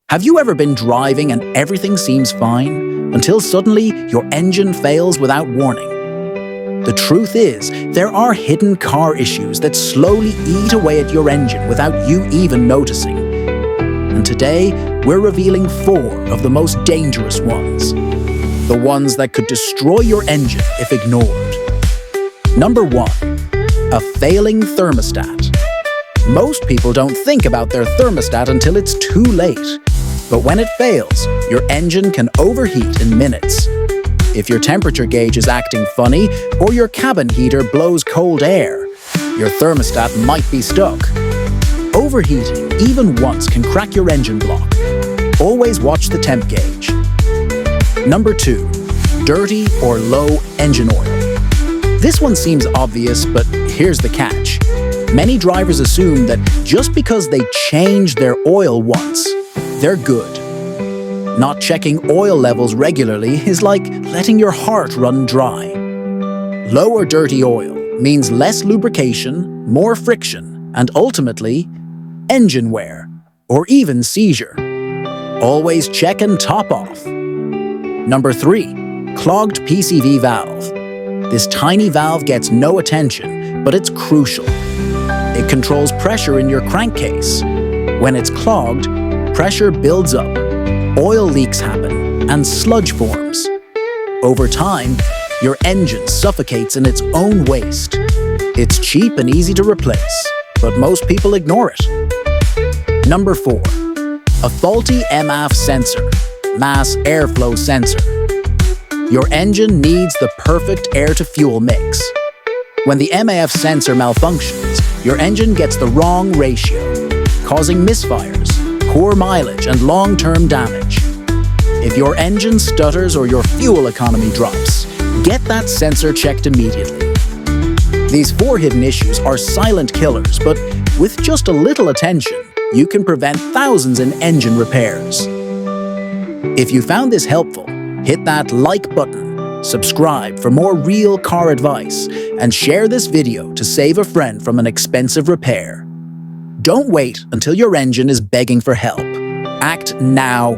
Have you ever been driving and everything seems fine, until suddenly your engine fails without warning? The truth is, there are hidden car issues that slowly eat away at your engine without you even noticing. And today, we're revealing 4 of the most dangerous ones. The ones that could destroy your engine if ignored. Number 1. A failing thermostat. Most people don't think about their thermostat until it's too late. But when it fails, your engine can overheat in minutes. If your temperature gauge is acting funny or your cabin heater blows cold air, your thermostat might be stuck. Overheating even once can crack your engine block. Always watch the temp gauge. Number 2. Dirty or low engine oil. This one seems obvious, but here's the catch. Many drivers assume that just because they changed their oil once, they're good. Not checking oil levels regularly is like letting your heart run dry. Low or dirty oil means less lubrication, more friction, and ultimately, engine wear, or even seizure. Always check and top off. Number 3. Clogged PCV valve. This tiny valve gets no attention, but it's crucial. It controls pressure in your crankcase. When it's clogged, pressure builds up, oil leaks happen, and sludge forms. Over time, your engine suffocates in its own waste. It's cheap and easy to replace, but most people ignore it. Number 4. A faulty MAF sensor, mass airflow sensor. Your engine needs the perfect air-to-fuel mix. When the MAF sensor malfunctions, your engine gets the wrong ratio, causing misfires, poor mileage, and long-term damage. If your engine stutters or your fuel economy drops, get that sensor checked immediately. These 4 hidden issues are silent killers, but with just a little attention, you can prevent thousands in engine repairs. If you found this helpful, hit that like button, subscribe for more real car advice, and share this video to save a friend from an expensive repair. Don't wait until your engine is begging for help. Act now